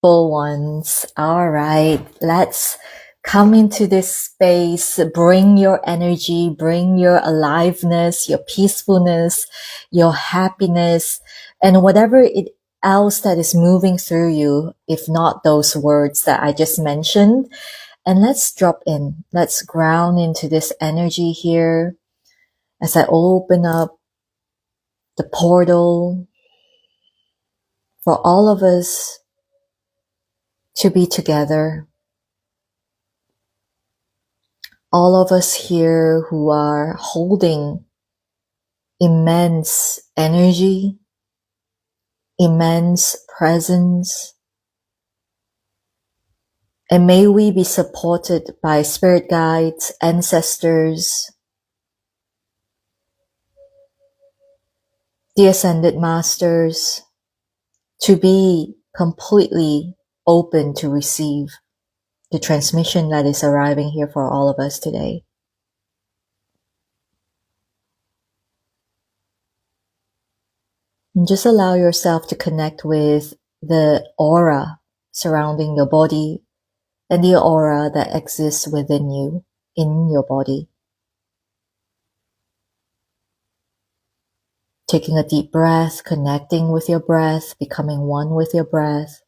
Full ones. All right, let's come into this space. Bring your energy, bring your aliveness, your peacefulness, your happiness, and whatever it else that is moving through you, if not those words that I just mentioned. And let's drop in. Let's ground into this energy here as I open up the portal for all of us to be together. All of us here who are holding immense energy, immense presence, and may we be supported by spirit guides, ancestors, the ascended masters, to be completely open to receive the transmission that is arriving here for all of us today. And just allow yourself to connect with the aura surrounding your body and the aura that exists within you, in your body. Taking a deep breath, connecting with your breath, becoming one with your breath.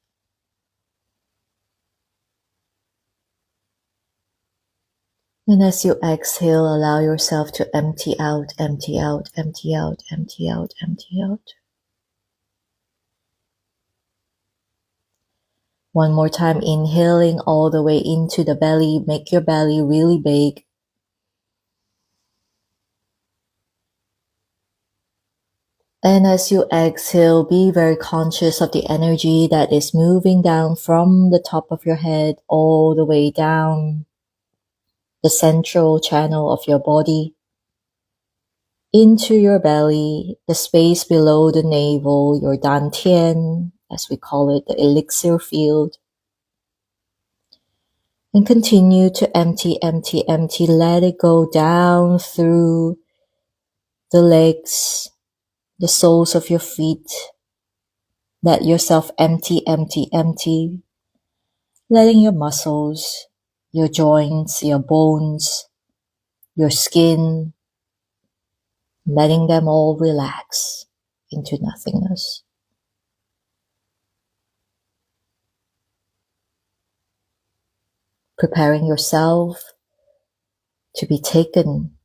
And as you exhale, allow yourself to empty out, empty out, empty out, empty out, empty out. One more time, inhaling all the way into the belly. Make your belly really big. And as you exhale, be very conscious of the energy that is moving down from the top of your head all the way down the central channel of your body into your belly, the space below the navel, your dantian, as we call it, the elixir field. And continue to empty, empty, empty. Let it go down through the legs, the soles of your feet. Let yourself empty, empty, empty. Letting your muscles, your joints, your bones, your skin, letting them all relax into nothingness. Preparing yourself to be taken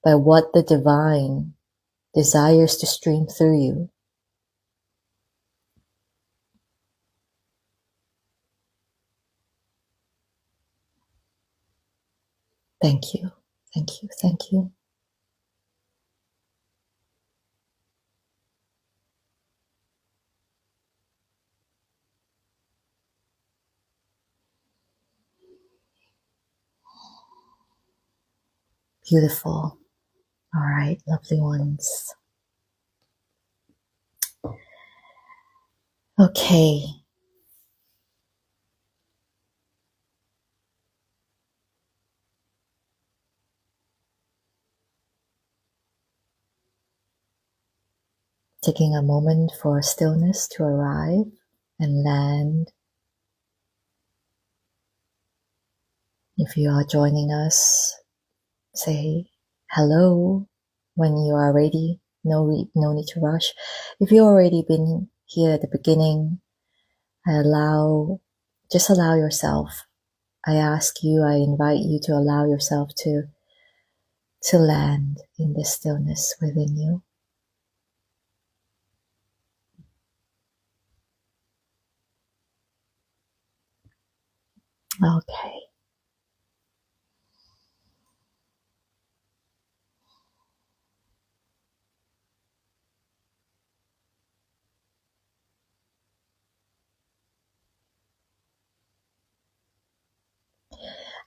by what the divine desires to stream through you. Thank you, thank you, thank you. Beautiful. All right, lovely ones. Okay. Taking a moment for stillness to arrive and land. If you are joining us, say hello when you are ready. No need to rush. If you've already been here at the beginning, just allow yourself. I ask you, I invite you to allow yourself to land in the stillness within you. Okay.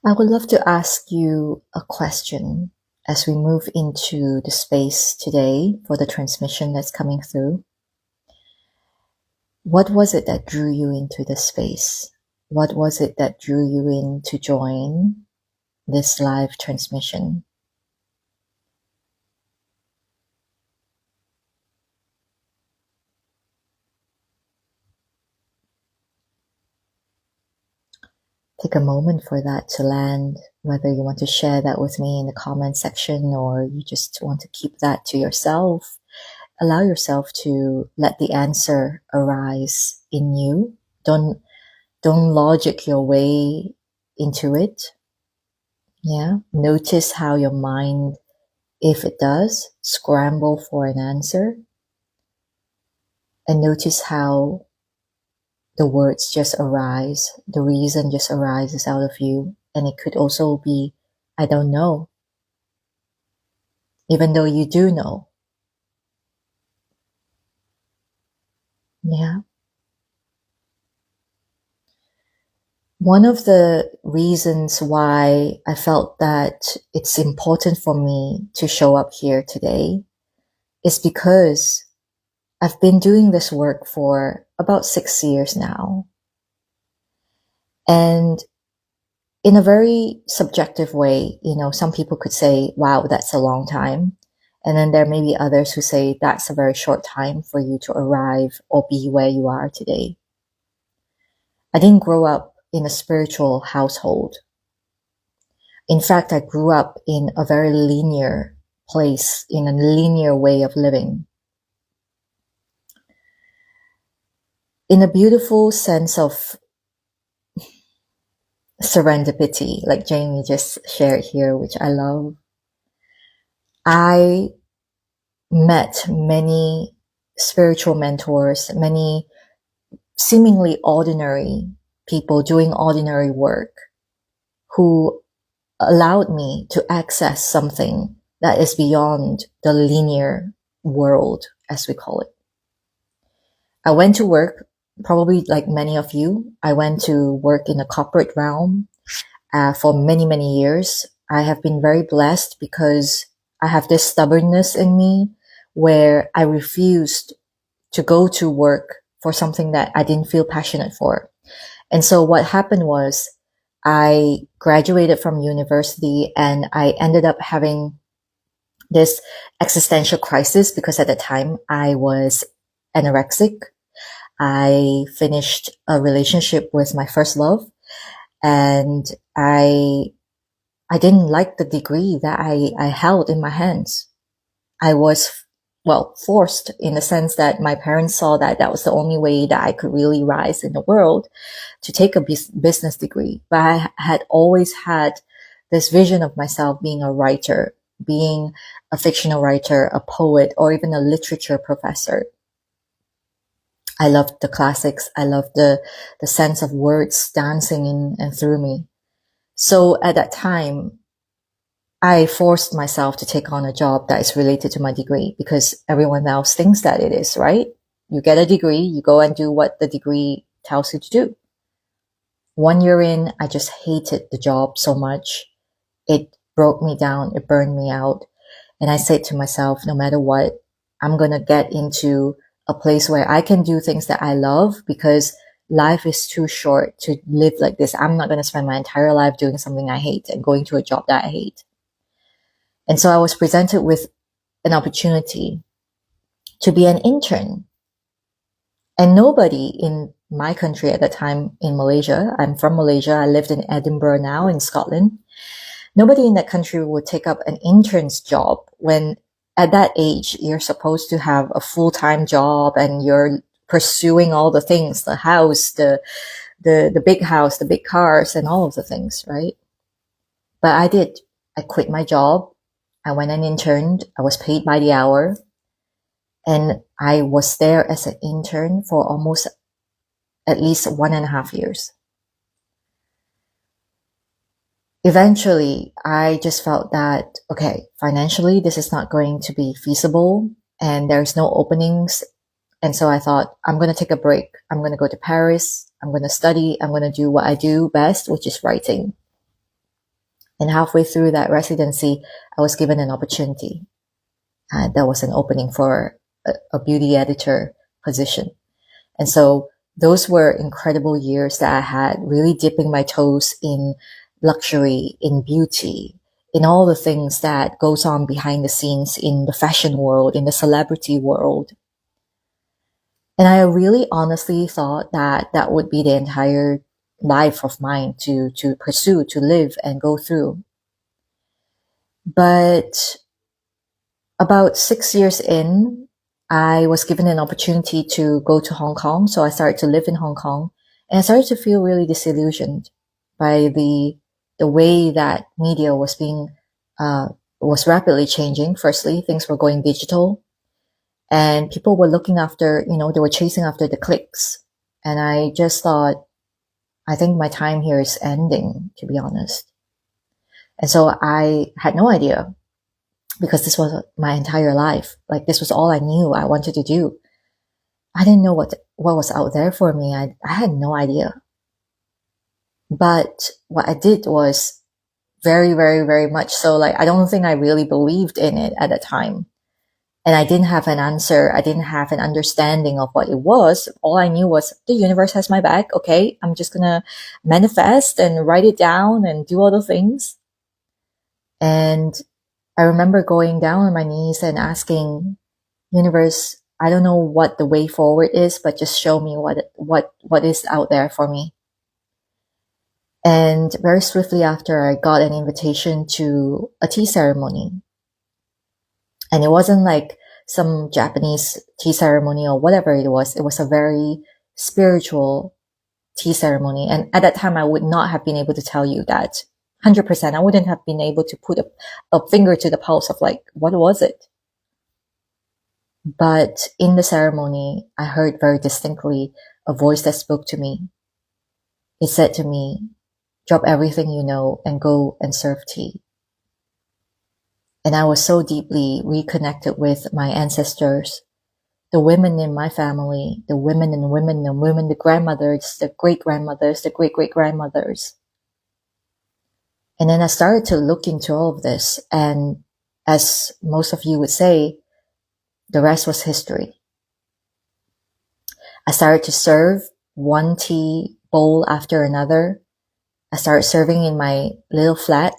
I would love to ask you a question as we move into the space today for the transmission that's coming through. What was it that drew you into this space? What was it that drew you in to join this live transmission? take a moment for that to land, whether you want to share that with me in the comment section or you just want to keep that to yourself. Allow yourself to let the answer arise in you. Don't logic your way into it. Yeah. Notice how your mind, if it does, scramble for an answer. And notice how the words just arise. The reason just arises out of you. And it could also be, I don't know. Even though you do know. Yeah. One of the reasons why I felt that it's important for me to show up here today is because I've been doing this work for about 6 years now. And in a very subjective way, some people could say, wow, that's a long time. And then there may be others who say that's a very short time for you to arrive or be where you are today. I didn't grow up in a spiritual household. In fact, I grew up in a very linear place, in a linear way of living. In a beautiful sense of serendipity, like Jamie just shared here, which I love, I met many spiritual mentors, many seemingly ordinary people doing ordinary work who allowed me to access something that is beyond the linear world, as we call it. I went to work, probably like many of you, I went to work in a corporate realm for many, many years. I have been very blessed because I have this stubbornness in me where I refused to go to work for something that I didn't feel passionate for. And so what happened was I graduated from university and I ended up having this existential crisis because at the time I was anorexic. I finished a relationship with my first love and I didn't like the degree that I held in my hands. I was, forced in the sense that my parents saw that that was the only way that I could really rise in the world to take a business degree. But I had always had this vision of myself being a writer, being a fictional writer, a poet, or even a literature professor. I loved the classics. I loved the sense of words dancing in and through me. So at that time, I forced myself to take on a job that is related to my degree because everyone else thinks that it is, right? You get a degree, you go and do what the degree tells you to do. 1 year in, I just hated the job so much. It broke me down. It burned me out. And I said to myself, no matter what, I'm going to get into a place where I can do things that I love because life is too short to live like this. I'm not going to spend my entire life doing something I hate and going to a job that I hate. And so I was presented with an opportunity to be an intern. And nobody in my country at that time in Malaysia, I'm from Malaysia, I lived in Edinburgh now in Scotland. Nobody in that country would take up an intern's job when at that age, you're supposed to have a full-time job and you're pursuing all the things, the house, the big house, the big cars and all of the things, right? But I did. I quit my job. I went and interned. I was paid by the hour. And I was there as an intern for almost at least 1.5 years. Eventually, I just felt that, okay, financially, this is not going to be feasible and there's no openings. And so I thought, I'm going to take a break. I'm going to go to Paris. I'm going to study. I'm going to do what I do best, which is writing. And halfway through that residency, I was given an opportunity. There was an opening for a beauty editor position. And so those were incredible years that I had, really dipping my toes in luxury, in beauty, in all the things that goes on behind the scenes in the fashion world, in the celebrity world. And I really honestly thought that that would be the entire life of mine to pursue, to live and go through. But about 6 years in, I was given an opportunity to go to Hong Kong. So I started to live in Hong Kong, and I started to feel really disillusioned by the way that media was was rapidly changing. Firstly, things were going digital, and people were looking after, they were chasing after the clicks. And I just thought, I think my time here is ending, to be honest. And so I had no idea, because this was my entire life. Like, this was all I knew I wanted to do. I didn't know what was out there for me. I had no idea. But what I did was very, very, very much so, like, I don't think I really believed in it at the time. And I didn't have an answer. I didn't have an understanding of what it was. All I knew was the universe has my back. Okay, I'm just gonna manifest and write it down and do all the things. And I remember going down on my knees and asking, universe, I don't know what the way forward is, but just show me what is out there for me. And very swiftly after, I got an invitation to a tea ceremony. And it wasn't like some Japanese tea ceremony or whatever it was. It was a very spiritual tea ceremony. And at that time, I would not have been able to tell you that 100%. I wouldn't have been able to put a finger to the pulse of, like, what was it? But in the ceremony, I heard very distinctly a voice that spoke to me. It said to me, drop everything you know and go and serve tea. And I was so deeply reconnected with my ancestors, the women in my family, the women, the grandmothers, the great-grandmothers, the great-great-grandmothers. And then I started to look into all of this. And as most of you would say, the rest was history. I started to serve one tea bowl after another. I started serving in my little flat.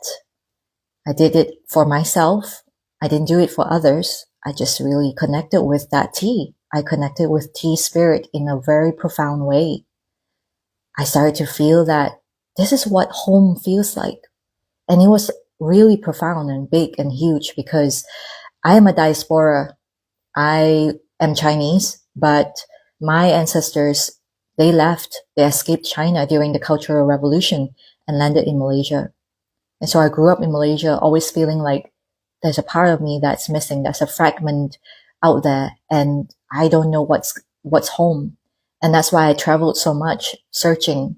I did it for myself. I didn't do it for others. I just really connected with that tea. I connected with tea spirit in a very profound way. I started to feel that this is what home feels like. And it was really profound and big and huge, because I am a diaspora. I am Chinese, but my ancestors, they escaped China during the Cultural Revolution and landed in Malaysia. And so I grew up in Malaysia, always feeling like there's a part of me that's missing. There's a fragment out there, and I don't know what's home. And that's why I traveled so much searching.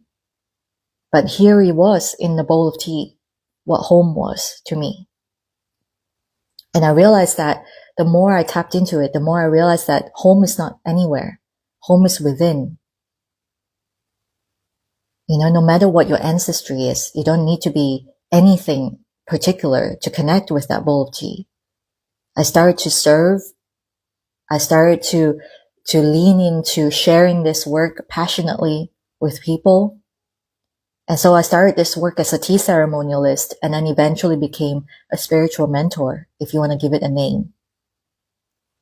But here it was in the bowl of tea, what home was to me. And I realized that the more I tapped into it, the more I realized that home is not anywhere. Home is within. No matter what your ancestry is, you don't need to be anything particular to connect with that bowl of tea. I started to serve. I started to lean into sharing this work passionately with people. And so I started this work as a tea ceremonialist, and then eventually became a spiritual mentor, if you want to give it a name.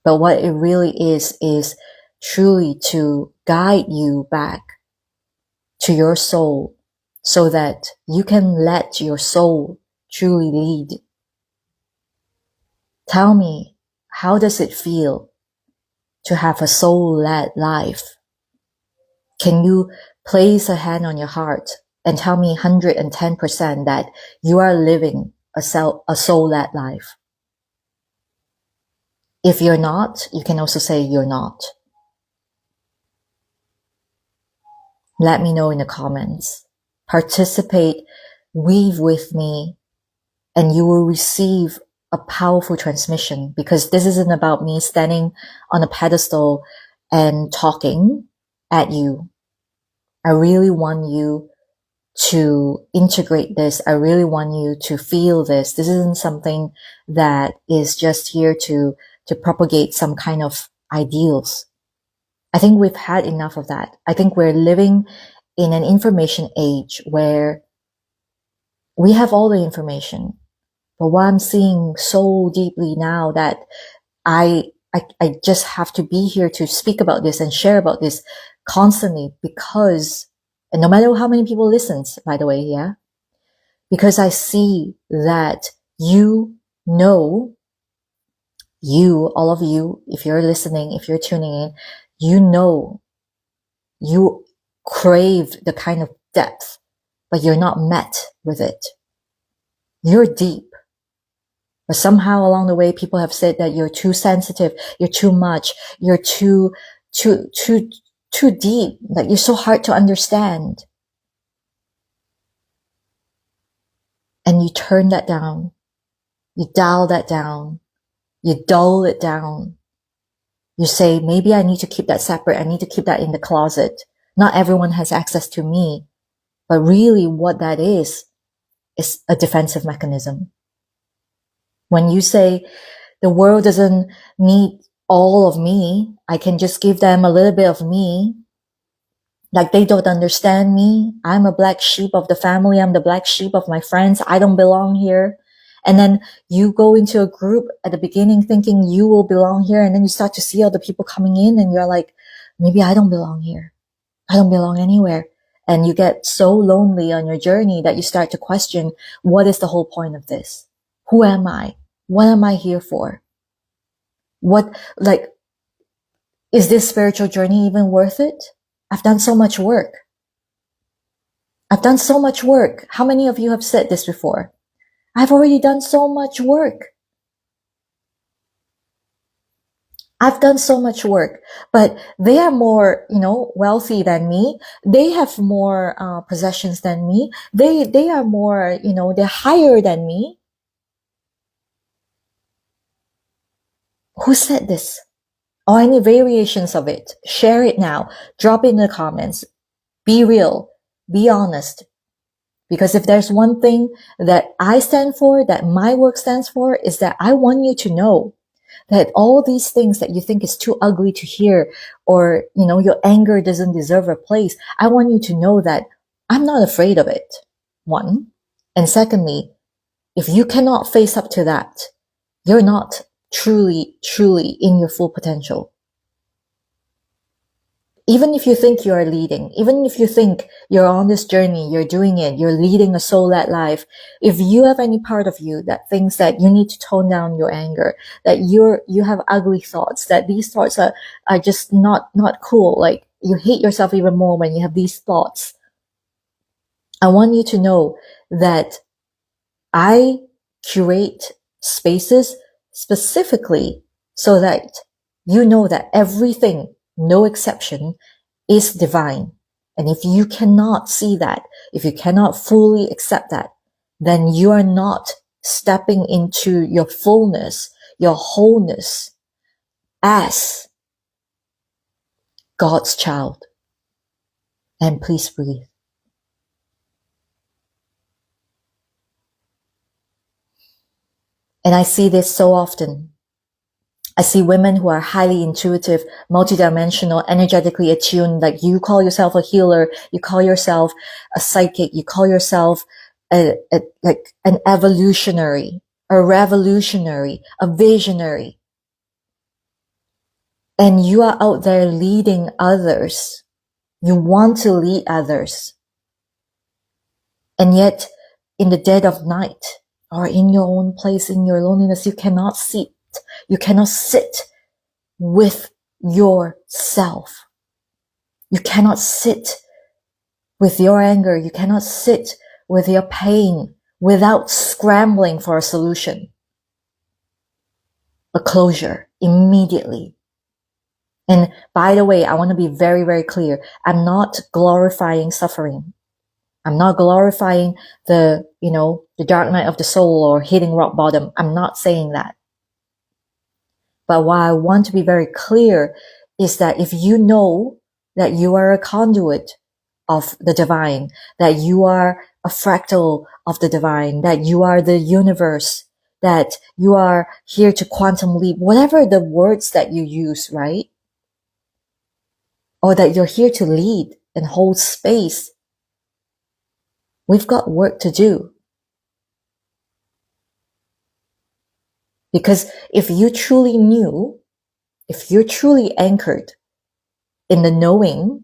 But what it really is truly to guide you back to your soul, so that you can let your soul truly lead. Tell me, how does it feel to have a soul-led life? Can you place a hand on your heart and tell me 110% that you are living a soul-led life? If you're not, you can also say you're not. Let me know in the comments. Participate, weave with me, and you will receive a powerful transmission, because this isn't about me standing on a pedestal and talking at you. I really want you to integrate this. I really want you to feel this. This isn't something that is just here to propagate some kind of ideals. I think we've had enough of that. I think we're living in an information age where we have all the information. But what I'm seeing so deeply now, that I just have to be here to speak about this and share about this constantly, because And no matter how many people listens, by the way, yeah, because I see that you know, you, all of you, if you're listening, if you're tuning in, you know, you crave the kind of depth, but you're not met with it. You're deep. But somehow along the way, people have said that you're too sensitive, you're too much, you're too deep, like you're so hard to understand. And you turn that down, you dial that down, you dull it down. You say, maybe I need to keep that separate, I need to keep that in the closet. Not everyone has access to me. But really what that is a defensive mechanism. When you say, the world doesn't need all of me, I can just give them a little bit of me, like they don't understand me, I'm a black sheep of the family, I'm the black sheep of my friends, I don't belong here. And then you go into a group at the beginning thinking you will belong here, and then you start to see other people coming in and you're like, maybe I don't belong here. I don't belong anywhere. And you get so lonely on your journey that you start to question, what is the whole point of this? Who am I? What am I here for? Is this spiritual journey even worth it? I've done so much work. I've done so much work. How many of you have said this before? I've already done so much work. I've done so much work, but they are more, wealthy than me. They have more possessions than me. They are more, they're higher than me. Who said this? Or any variations of it? Share it now. Drop it in the comments. Be real. Be honest. Because if there's one thing that I stand for, that my work stands for, is that I want you to know that all these things that you think is too ugly to hear, or, your anger doesn't deserve a place, I want you to know that I'm not afraid of it. One. And secondly, if you cannot face up to that, you're not truly in your full potential. Even if you think you are leading, even if you think you're on this journey, you're doing it, you're leading a soul-led life, if you have any part of you that thinks that you need to tone down your anger, that you have ugly thoughts, that these thoughts are just not cool, like you hate yourself even more when you have these thoughts, I want you to know that I curate spaces specifically so that you know that everything, no exception, is divine. And if you cannot see that, if you cannot fully accept that, then you are not stepping into your fullness, your wholeness as God's child. And please breathe. And I see this so often. I see women who are highly intuitive, multidimensional, energetically attuned, like you call yourself a healer, you call yourself a psychic, you call yourself like an evolutionary, a revolutionary, a visionary. And you are out there leading others. You want to lead others. And yet, in the dead of night, or in your own place, in your loneliness, you cannot sit with yourself. You cannot sit with your anger. You cannot sit with your pain without scrambling for a solution, a closure immediately. And by the way, I want to be very, very clear. I'm not glorifying suffering. I'm not glorifying the dark night of the soul or hitting rock bottom. I'm not saying that. But what I want to be very clear is that if you know that you are a conduit of the divine, that you are a fractal of the divine, that you are the universe, that you are here to quantum leap, whatever the words that you use, right? Or that you're here to lead and hold space, we've got work to do. Because if you truly knew, if you're truly anchored in the knowing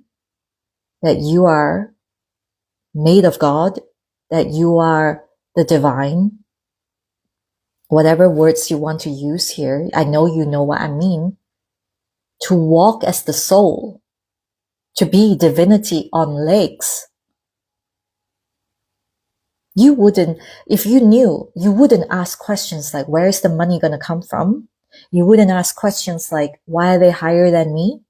that you are made of God, that you are the divine, whatever words you want to use here, I know you know what I mean, to walk as the soul, to be divinity on legs. You wouldn't, if you knew, you wouldn't ask questions like, where is the money going to come from? You wouldn't ask questions like, why are they higher than me?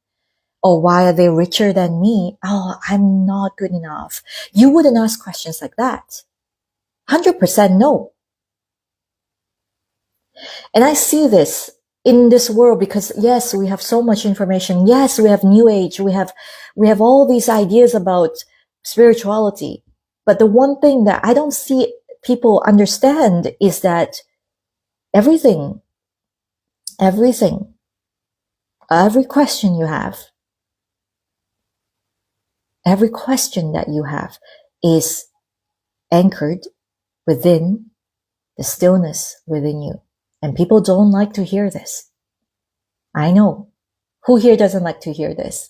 Or why are they richer than me? Oh, I'm not good enough. You wouldn't ask questions like that. 100% no. And I see this in this world because yes, we have so much information. Yes, we have new age. We have all these ideas about spirituality. But the one thing that I don't see people understand is that everything, every question you have, every question that you have is anchored within the stillness within you. And people don't like to hear this. I know. Who here doesn't like to hear this?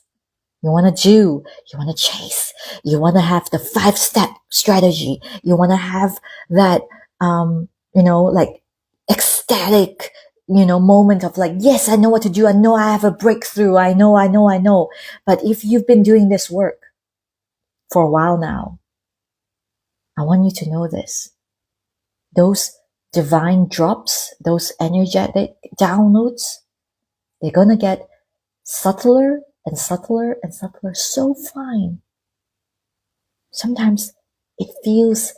You want to do, you want to chase, you want to have the 5-step strategy. You want to have that, like ecstatic, moment of like, yes, I know what to do. I know I have a breakthrough. I know. But if you've been doing this work for a while now, I want you to know this. Those divine drops, those energetic downloads, they're going to get subtler and subtler and subtler, so fine. Sometimes it feels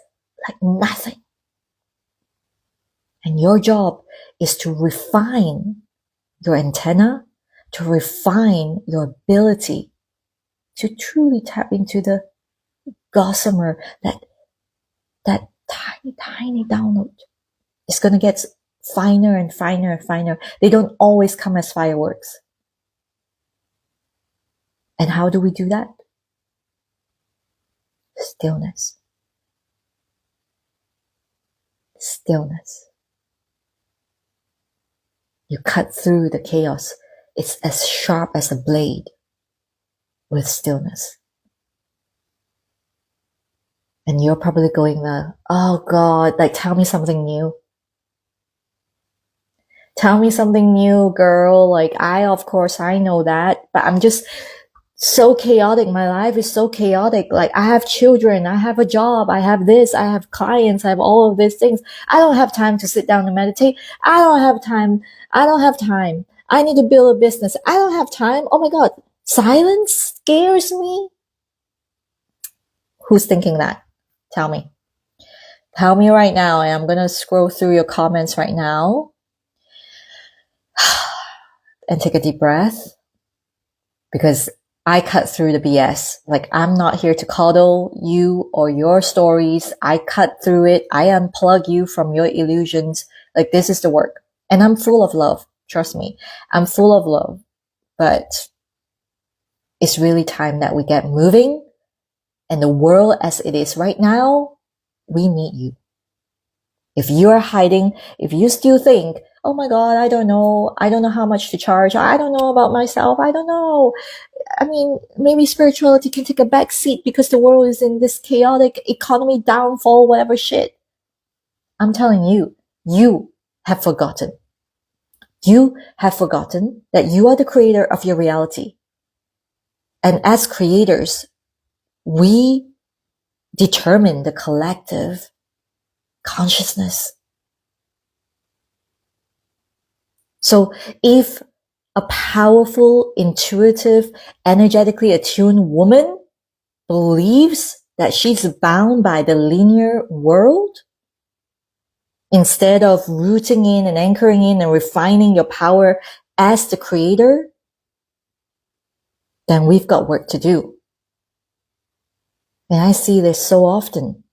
like nothing. And your job is to refine your antenna, to refine your ability to truly tap into the gossamer, that tiny download. It's going to get finer and finer and finer. They don't always come as fireworks. And how do we do that? Stillness. Stillness. You cut through the chaos. It's as sharp as a blade with stillness. And you're probably going there, oh God, like tell me something new. Tell me something new, girl. Like of course I know that, but I'm just so chaotic. My life is so chaotic. Like I have children, I have a job, I have this, I have clients, I have all of these things. I don't have time to sit down and meditate. I don't have time. I need to build a business. I don't have time. Oh my God. Silence scares me. Who's thinking that? Tell me. Tell me right now. And I'm going to scroll through your comments right now. And take a deep breath. Because I cut through the BS. Like I'm not here to coddle you or your stories. I cut through it. I unplug you from your illusions. Like this is the work. And I'm full of love. Trust me. I'm full of love. But it's really time that we get moving. And the world as it is right now, we need you. If you are hiding, if you still think, oh my God, I don't know how much to charge. I don't know about myself. I don't know. I mean, maybe spirituality can take a back seat because the world is in this chaotic economy downfall, whatever shit. I'm telling you, you have forgotten. You have forgotten that you are the creator of your reality. And as creators, we determine the collective consciousness. So if a powerful, intuitive, energetically attuned woman believes that she's bound by the linear world, instead of rooting in and anchoring in and refining your power as the creator, then we've got work to do. And I see this so often.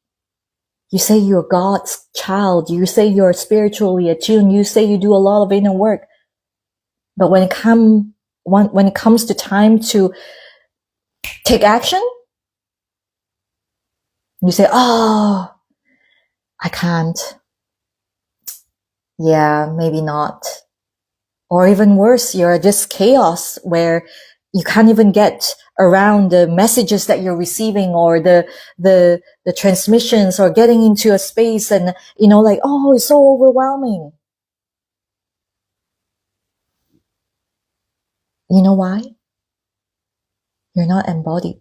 You say you're God's child. You say you're spiritually attuned. You say you do a lot of inner work. But when it comes to time to take action, you say, oh, I can't. Yeah, maybe not. Or even worse, you're just chaos where you can't even get around the messages that you're receiving or the transmissions or getting into a space and, like, oh, it's so overwhelming. You know why? You're not embodied.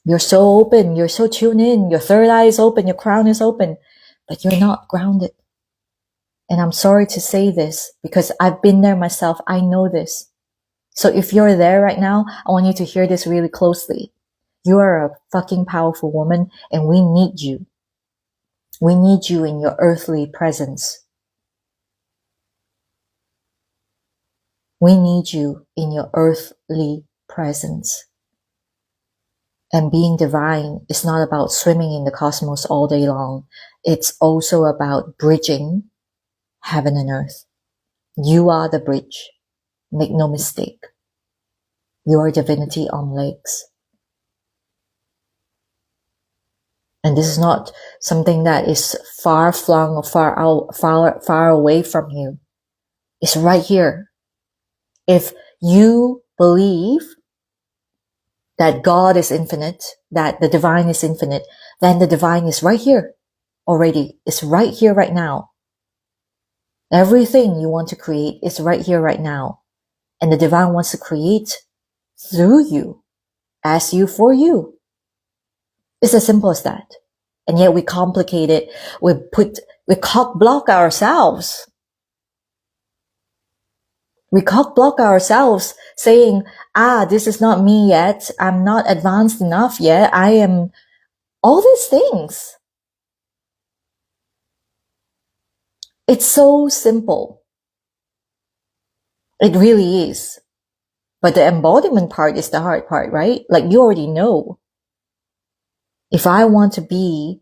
You're so open. You're so tuned in. Your third eye is open. Your crown is open, but you're not grounded. And I'm sorry to say this because I've been there myself. I know this. So if you're there right now, I want you to hear this really closely. You are a fucking powerful woman and we need you. We need you in your earthly presence. We need you in your earthly presence. And being divine is not about swimming in the cosmos all day long. It's also about bridging heaven and earth. You are the bridge. Make no mistake. You are divinity on legs. And this is not something that is far flung or far out, far away from you. It's right here. If you believe that God is infinite, that the divine is infinite, then the divine is right here already. It's right here, right now. Everything you want to create is right here, right now. And the divine wants to create through you, as you, for you. It's as simple as that. And yet we complicate it. We cock block ourselves. We cock block ourselves saying, this is not me yet. I'm not advanced enough yet. I am all these things. It's so simple. It really is. But the embodiment part is the hard part, right? Like you already know. If I want to be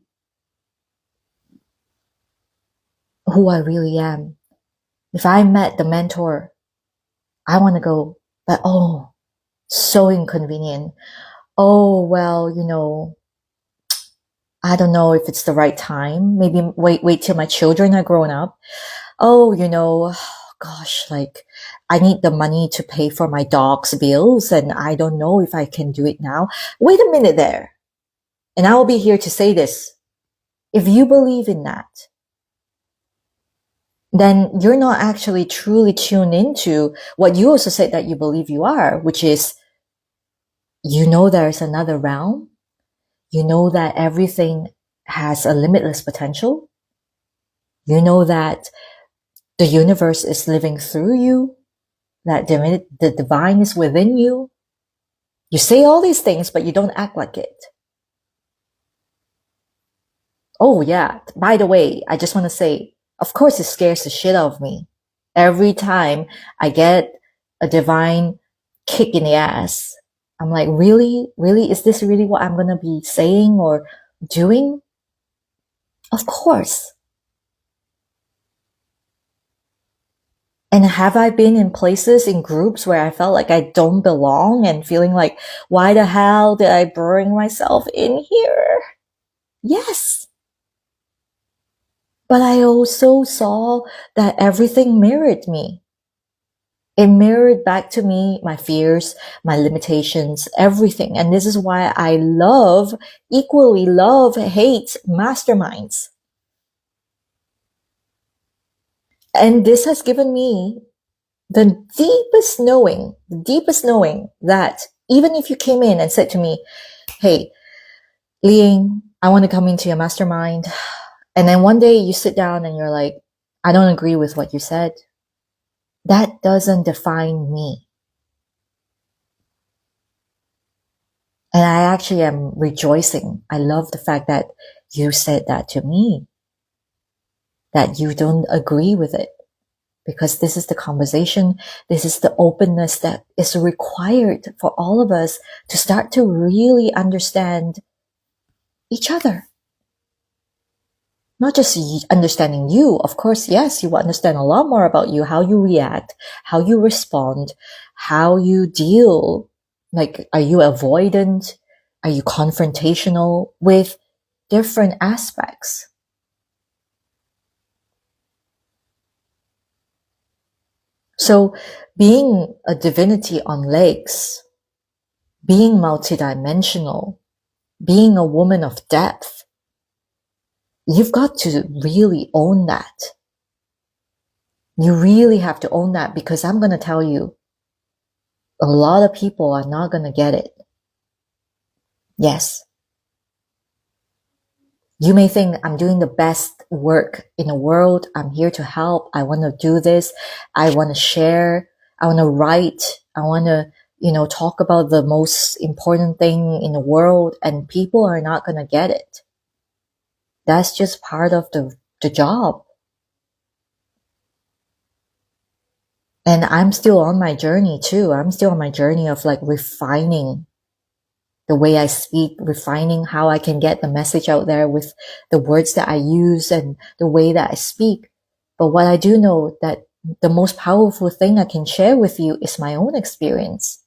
who I really am, if I met the mentor, I want to go, but so inconvenient. Oh, well, I don't know if it's the right time. Maybe wait till my children are grown up. Oh, gosh, like I need the money to pay for my dog's bills and I don't know if I can do it now. Wait a minute there. And I will be here to say this. If you believe in that, then you're not actually truly tuned into what you also said that you believe you are, which is, there's another realm. You know that everything has a limitless potential. You know that the universe is living through you, that the divine is within you. You say all these things, but you don't act like it. Oh yeah, by the way, I just want to say, of course it scares the shit out of me. Every time I get a divine kick in the ass, I'm like, really? Really? Is this really what I'm going to be saying or doing? Of course. And have I been in places, in groups where I felt like I don't belong and feeling like, why the hell did I bring myself in here? Yes. But I also saw that everything mirrored me. It mirrored back to me my fears, my limitations, everything. And this is why I equally love, hate masterminds. And this has given me the deepest knowing that even if you came in and said to me, hey, Liang, I want to come into your mastermind. And then one day you sit down and you're like, I don't agree with what you said. That doesn't define me. And I actually am rejoicing. I love the fact that you said that to me, that you don't agree with it. Because this is the conversation, this is the openness that is required for all of us to start to really understand each other. Not just understanding you. Of course, yes, you will understand a lot more about you, how you react, how you respond, how you deal. Like, are you avoidant? Are you confrontational with different aspects? So being a divinity on legs, being multidimensional, being a woman of depth, you've got to really own that. You really have to own that, because I'm going to tell you, a lot of people are not going to get it. Yes. You may think I'm doing the best work in the world. I'm here to help. I want to do this. I want to share. I want to write. I want to, talk about the most important thing in the world, and people are not going to get it. That's just part of the job. And I'm still on my journey too. I'm still on my journey of like refining the way I speak, refining how I can get the message out there with the words that I use and the way that I speak. But what I do know, that the most powerful thing I can share with you is my own experience.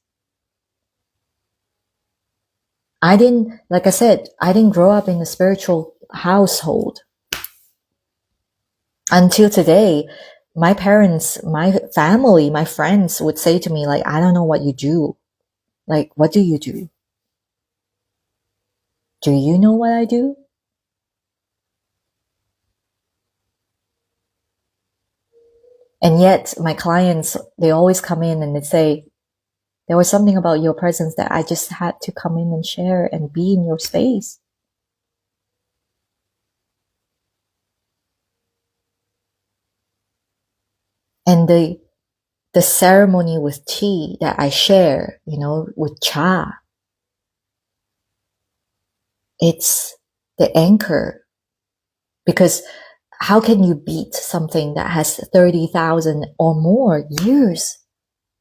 Like I said, I didn't grow up in a spiritual household. Until today, my parents, my family, my friends would say to me, like, I don't know what you do. Like, what do you do? Do you know what I do? And yet my clients, they always come in and they say, there was something about your presence that I just had to come in and share and be in your space. And the ceremony with tea that I share, with cha, it's the anchor. Because how can you beat something that has 30,000 or more years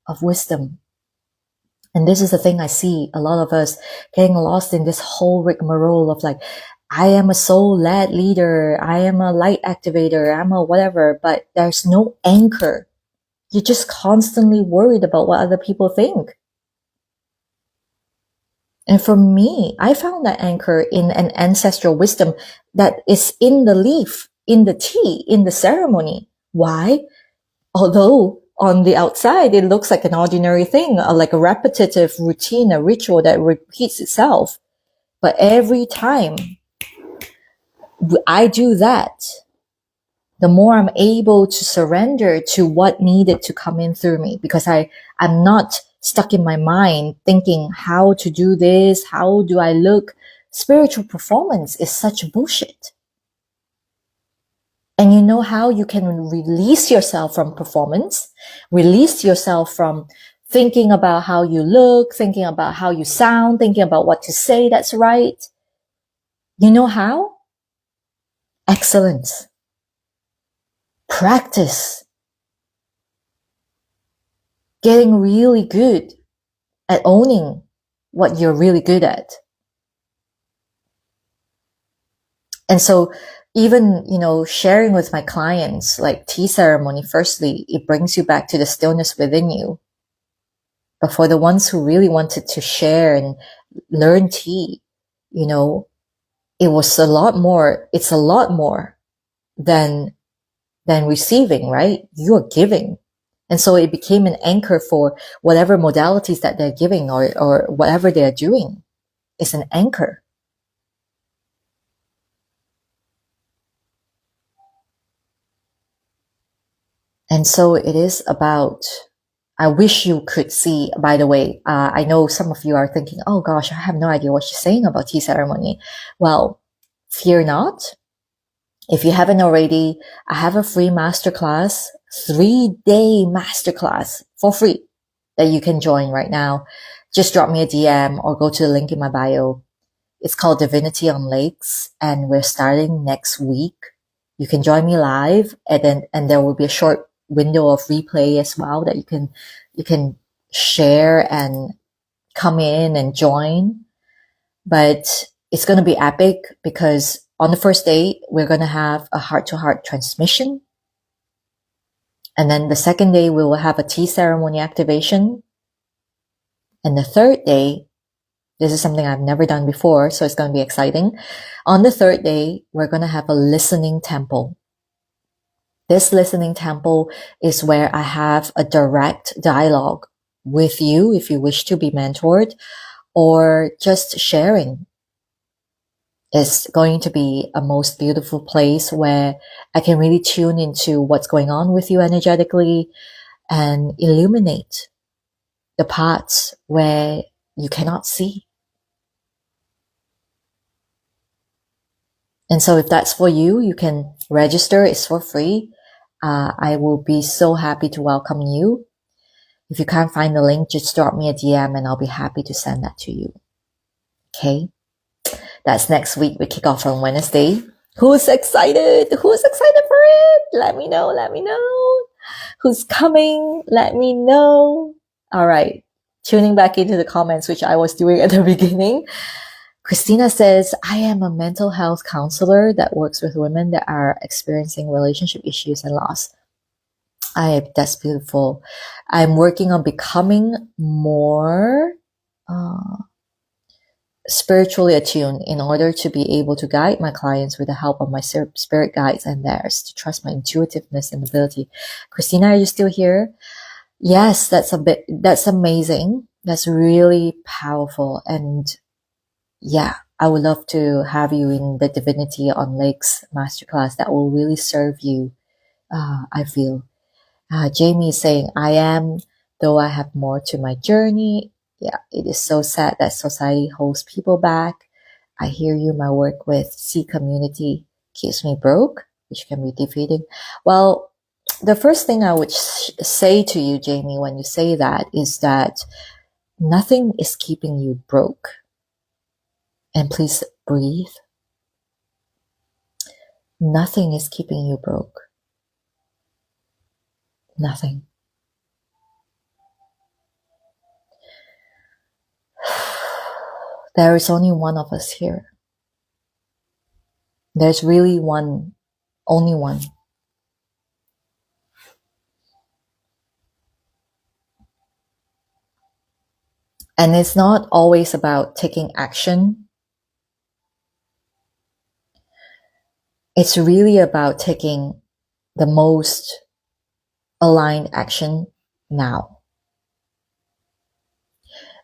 of wisdom? And this is the thing I see a lot of us getting lost in, this whole rigmarole of like, I am a soul-led leader, I am a light activator, I'm a whatever, but there's no anchor. You're just constantly worried about what other people think. And for me, I found that anchor in an ancestral wisdom that is in the leaf, in the tea, in the ceremony. Why? Although on the outside, it looks like an ordinary thing, like a repetitive routine, a ritual that repeats itself. But every time I do that, the more I'm able to surrender to what needed to come in through me, because I'm not stuck in my mind thinking how to do this, how do I look. Spiritual performance is such bullshit. And you know how you can release yourself from performance, release yourself from thinking about how you look, thinking about how you sound, thinking about what to say that's right. You know how? Excellence. Practice. Getting really good at owning what you're really good at. And so even, sharing with my clients, like tea ceremony, firstly, it brings you back to the stillness within you. But for the ones who really wanted to share and learn tea, it was a lot more, it's a lot more than receiving, right? You are giving. And so it became an anchor for whatever modalities that they're giving or whatever they're doing. It's an anchor. And so it is about, I wish you could see, by the way, I know some of you are thinking, oh gosh, I have no idea what she's saying about tea ceremony. Well, fear not. If you haven't already, I have a free masterclass, 3-day masterclass for free that you can join right now. Just drop me a DM or go to the link in my bio. It's called Divinity on Lakes, and we're starting next week. You can join me live, and there will be a short window of replay as well that you can share and come in and join. But it's going to be epic, because on the first day, we're going to have a heart-to-heart transmission. And then the second day, we will have a tea ceremony activation. And the third day, this is something I've never done before, so it's going to be exciting. On the third day, we're going to have a listening temple. This listening temple is where I have a direct dialogue with you if you wish to be mentored, or just sharing. Is going to be a most beautiful place where I can really tune into what's going on with you energetically and illuminate the parts where you cannot see. And so if that's for you, you can register. It's for free. I will be so happy to welcome you. If you can't find the link, just drop me a DM and I'll be happy to send that to you. Okay? That's next week. We kick off on Wednesday. Who's excited? Who's excited for it? Let me know. Let me know. Who's coming? Let me know. All right. Tuning back into the comments, which I was doing at the beginning. Christina says, I am a mental health counselor that works with women that are experiencing relationship issues and loss. That's beautiful. I'm working on becoming more spiritually attuned in order to be able to guide my clients with the help of my spirit guides and theirs, to trust my intuitiveness and ability. Christina, are you still here? Yes, that's amazing. That's really powerful. And yeah, I would love to have you in the Divinity on Lakes masterclass. That will really serve you, I feel. Jamie is saying, I am, though I have more to my journey. Yeah, it is so sad that society holds people back. I hear you. My work with C community keeps me broke, which can be defeating. Well, the first thing I would say to you, Jamie, when you say that, is that nothing is keeping you broke. And please breathe. Nothing is keeping you broke. Nothing. There is only one of us here. There's really one, only one. And it's not always about taking action. It's really about taking the most aligned action now.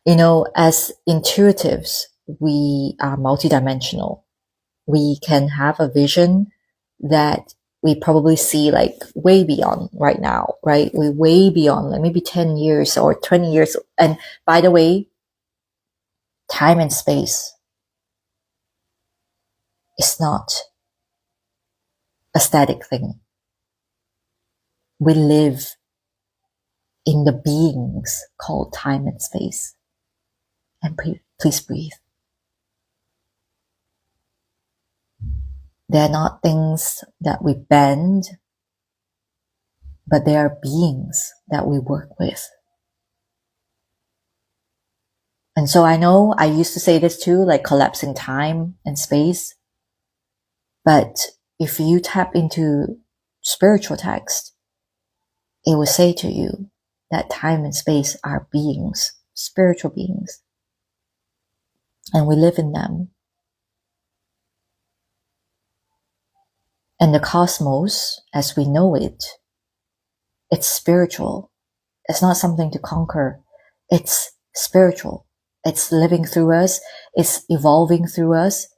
You know, as intuitives, we are multidimensional. We can have a vision that we probably see like way beyond right now, right? We're way beyond, like maybe 10 years or 20 years. And by the way, time and space is not a static thing. We live in the beings called time and space. And please breathe. They're not things that we bend, but they are beings that we work with. And so I know I used to say this too, like collapsing time and space. But if you tap into spiritual text, it will say to you that time and space are beings, spiritual beings. And we live in them. And the cosmos, as we know it, it's spiritual. It's not something to conquer. It's spiritual. It's living through us. It's evolving through us.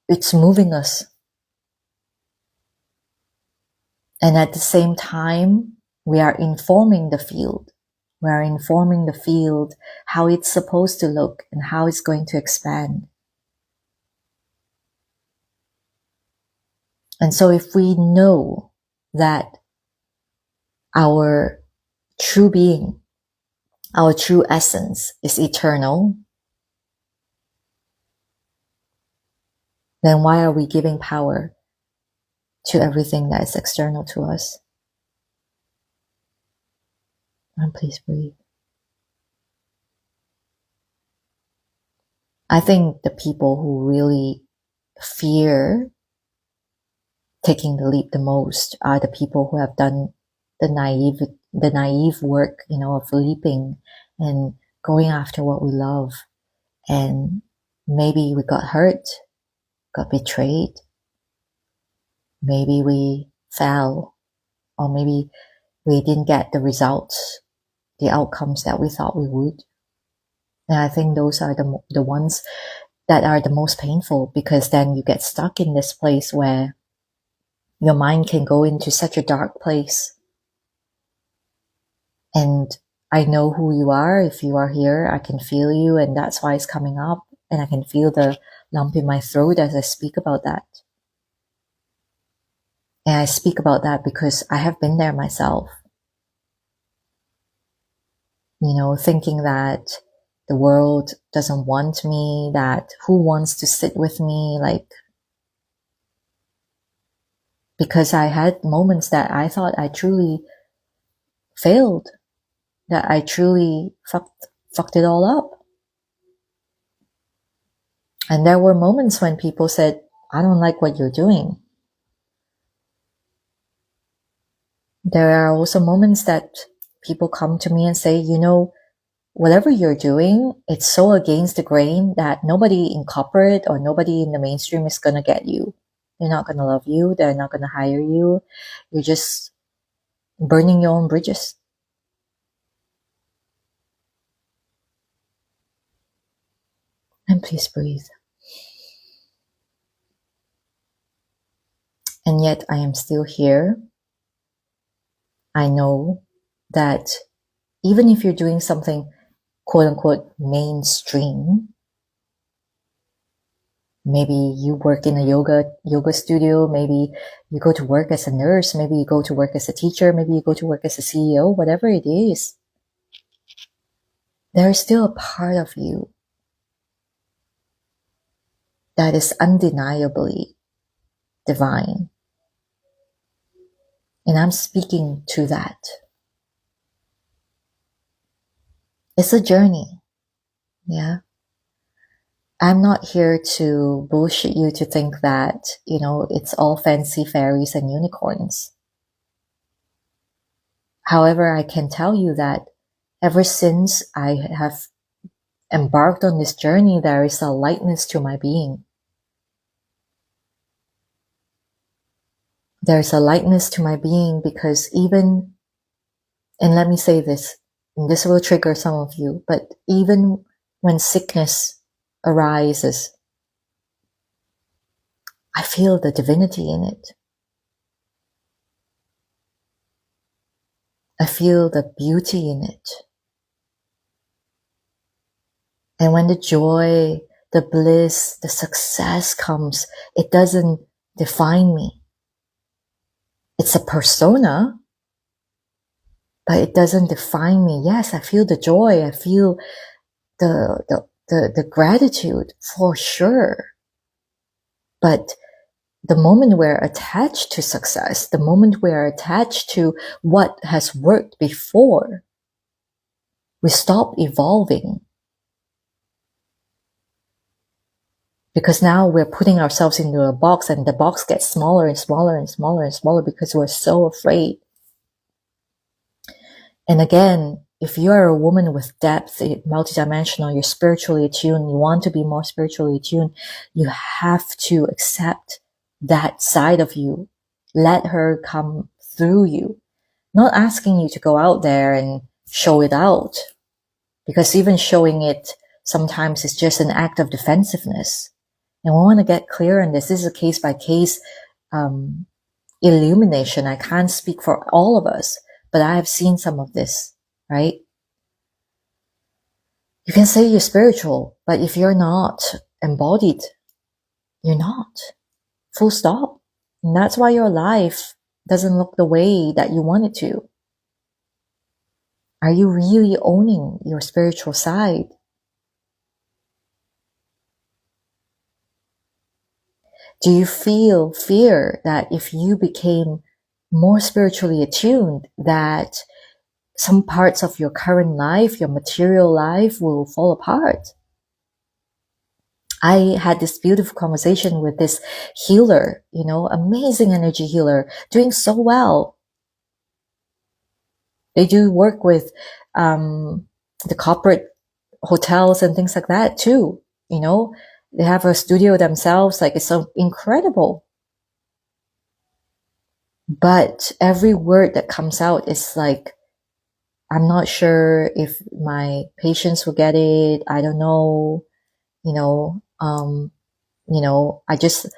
It's moving us. And at the same time, we are informing the field. We are informing the field how it's supposed to look and how it's going to expand. And so if we know that our true being, our true essence is eternal, then why are we giving power to everything that is external to us? And please breathe. I think the people who really fear taking the leap the most are the people who have done the naive work, you know, of leaping and going after what we love. And maybe we got hurt, got betrayed. Maybe we fell or maybe we didn't get the results, the outcomes that we thought we would. And I think those are the ones that are the most painful, because then you get stuck in this place where your mind can go into such a dark place. And I know who you are. If you are here, I can feel you, and that's why it's coming up. And I can feel the lump in my throat as I speak about that. And I speak about that because I have been there myself. Thinking that the world doesn't want me, that who wants to sit with me, because I had moments that I thought I truly failed, that I truly fucked it all up. And there were moments when people said, I don't like what you're doing. There are also moments that people come to me and say, whatever you're doing, it's so against the grain that nobody in corporate or nobody in the mainstream is going to get you. They're not going to love you. They're not going to hire you. You're just burning your own bridges. And please breathe. And yet I am still here. I know that even if you're doing something quote unquote mainstream, maybe you work in a yoga studio, maybe you go to work as a nurse, maybe you go to work as a teacher, maybe you go to work as a CEO, whatever it is, there is still a part of you that is undeniably divine. And I'm speaking to that. It's a journey. Yeah. I'm not here to bullshit you to think that, it's all fancy fairies and unicorns. However, I can tell you that ever since I have embarked on this journey, there is a lightness to my being. There's a lightness to my being because even, and let me say this, and this will trigger some of you, but even when sickness arises, I feel the divinity in it. I feel the beauty in it. And when the joy, the bliss, the success comes, it doesn't define me. It's a persona, but it doesn't define me. Yes, I feel the joy. I feel the gratitude for sure. But the moment we're attached to success, the moment we're attached to what has worked before, we stop evolving. Because now we're putting ourselves into a box, and the box gets smaller and smaller and smaller and smaller because we're so afraid. And again, if you are a woman with depth, multidimensional, you're spiritually attuned, you want to be more spiritually attuned, you have to accept that side of you. Let her come through you. Not asking you to go out there and show it out, because even showing it sometimes is just an act of defensiveness. And we want to get clear on this. This is a case-by-case illumination. I can't speak for all of us, but I have seen some of this, right? You can say you're spiritual, but if you're not embodied, you're not. Full stop. And that's why your life doesn't look the way that you want it to. Are you really owning your spiritual side? Do you feel fear that if you became more spiritually attuned, that some parts of your current life, your material life, will fall apart? I had this beautiful conversation with this healer, amazing energy healer, doing so well. They do work with the corporate hotels and things like that too. They have a studio themselves. It's so incredible. But every word that comes out is like, I'm not sure if my patients will get it. I don't know, you know, I just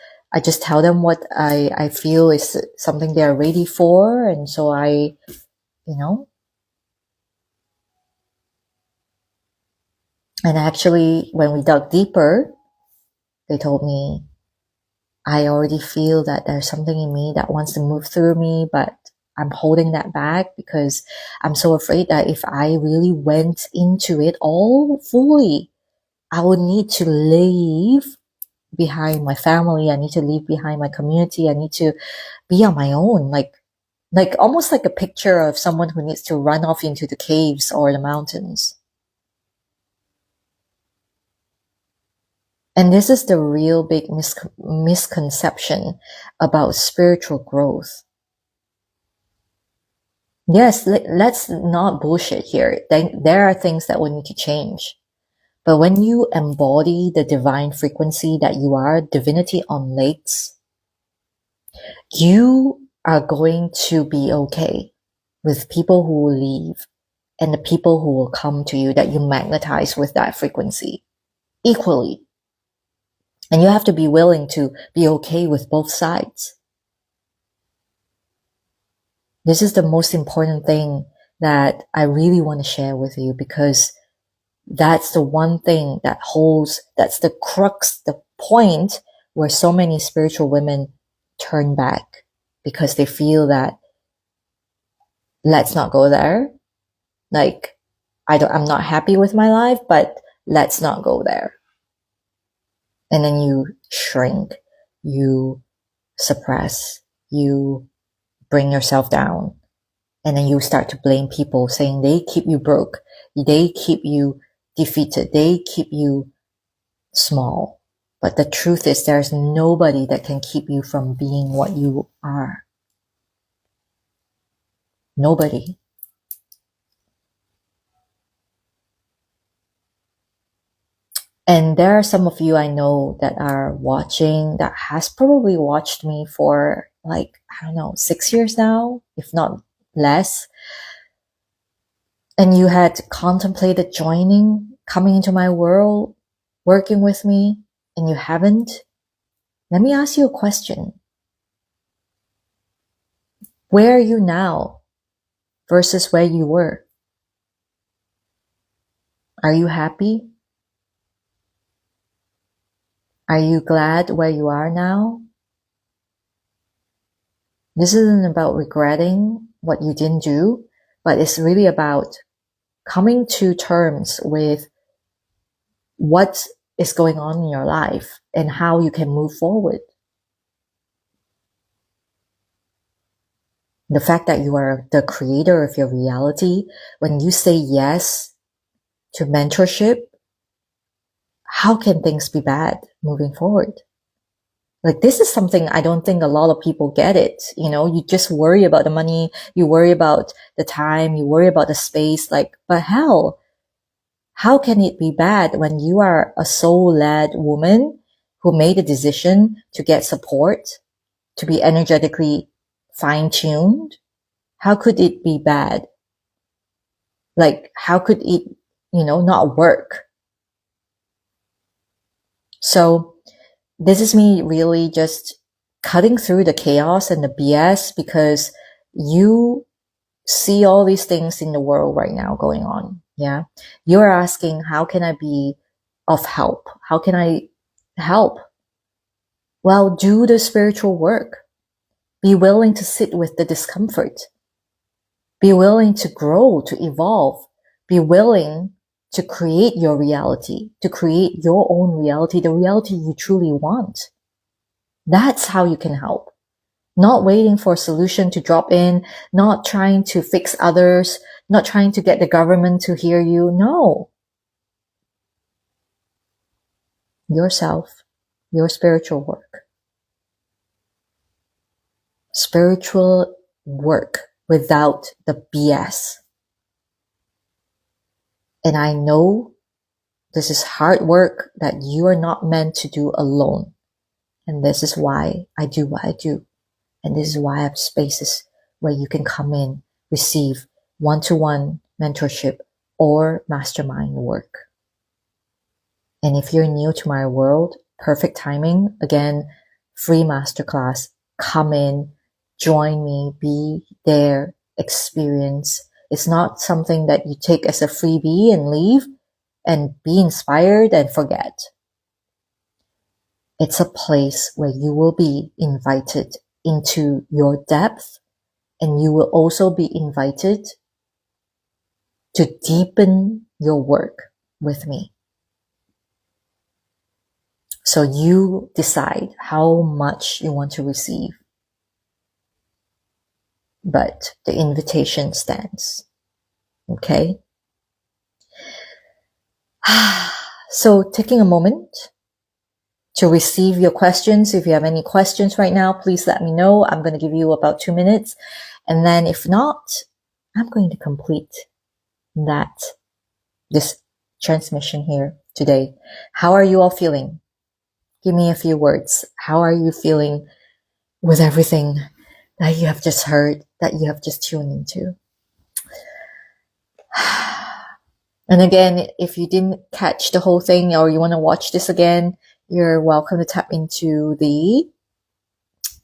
tell them what I feel is something they're ready for. And so and actually when we dug deeper, they told me, I already feel that there's something in me that wants to move through me, but I'm holding that back because I'm so afraid that if I really went into it all fully, I would need to leave behind my family. I need to leave behind my community. I need to be on my own, like almost like a picture of someone who needs to run off into the caves or the mountains. And this is the real big misconception about spiritual growth. Yes, let's not bullshit here. There are things that will need to change. But when you embody the divine frequency that you are, divinity on legs, you are going to be okay with people who will leave and the people who will come to you that you magnetize with that frequency equally. And you have to be willing to be okay with both sides. This is the most important thing that I really want to share with you, because that's the one thing that's the crux, the point where so many spiritual women turn back because they feel that, let's not go there. Like, I'm not happy with my life, but let's not go there. And then you shrink, you suppress, you bring yourself down. And then you start to blame people, saying they keep you broke, they keep you defeated, they keep you small. But the truth is, there's nobody that can keep you from being what you are. Nobody. And there are some of you I know that are watching, that has probably watched me for 6 years now, if not less. And you had contemplated joining, coming into my world, working with me, and you haven't. Let me ask you a question. Where are you now versus where you were? Are you happy? Are you glad where you are now? This isn't about regretting what you didn't do, but it's really about coming to terms with what is going on in your life and how you can move forward. The fact that you are the creator of your reality, when you say yes to mentorship, how can things be bad moving forward? Like, this is something I don't think a lot of people get it. You just worry about the money, you worry about the time, you worry about the space, but hell, how can it be bad when you are a soul-led woman who made a decision to get support, to be energetically fine-tuned? How could it be bad? How could it, not work? So this is me really just cutting through the chaos and the BS, because you see all these things in the world right now going on. Yeah. You're asking, how can I be of help? How can I help? Well, do the spiritual work. Be willing to sit with the discomfort. Be willing to grow, to evolve. Be willing to create your reality, to create your own reality, the reality you truly want. That's how you can help. Not waiting for a solution to drop in, not trying to fix others, not trying to get the government to hear you. No. Yourself, your spiritual work. Spiritual work without the BS. And I know this is hard work that you are not meant to do alone. And this is why I do what I do. And this is why I have spaces where you can come in, receive one-to-one mentorship or mastermind work. And if you're new to my world, perfect timing. Again, free masterclass. Come in, join me, be there, experience. It's not something that you take as a freebie and leave and be inspired and forget. It's a place where you will be invited into your depth, and you will also be invited to deepen your work with me. So you decide how much you want to receive. But the invitation stands. Okay? So taking a moment to receive your questions. If you have any questions right now, please let me know. I'm going to give you about 2 minutes. And then if not, I'm going to complete this transmission here today. How are you all feeling? Give me a few words. How are you feeling with everything that you have just heard, that you have just tuned into? And again, if you didn't catch the whole thing or you want to watch this again, you're welcome to tap into the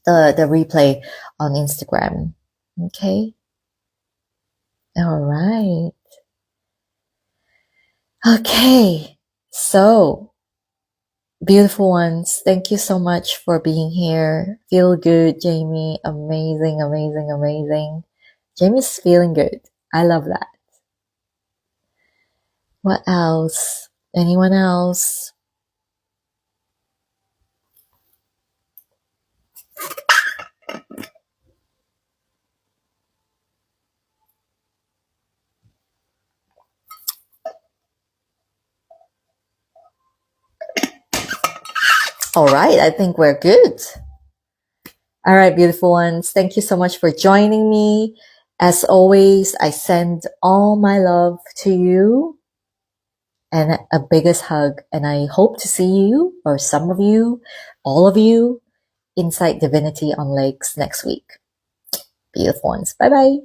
replay on Instagram. Okay? All right. Okay. So, beautiful ones, thank you so much for being here. Feel good, Jamie. Amazing, amazing, amazing. Jamie's feeling good. I love that. What else? Anyone else? All right, I think we're good. All right, beautiful ones. Thank you so much for joining me. As always, I send all my love to you and a biggest hug. And I hope to see you, or some of you, all of you, inside Divinity on Lakes next week. Beautiful ones. Bye bye.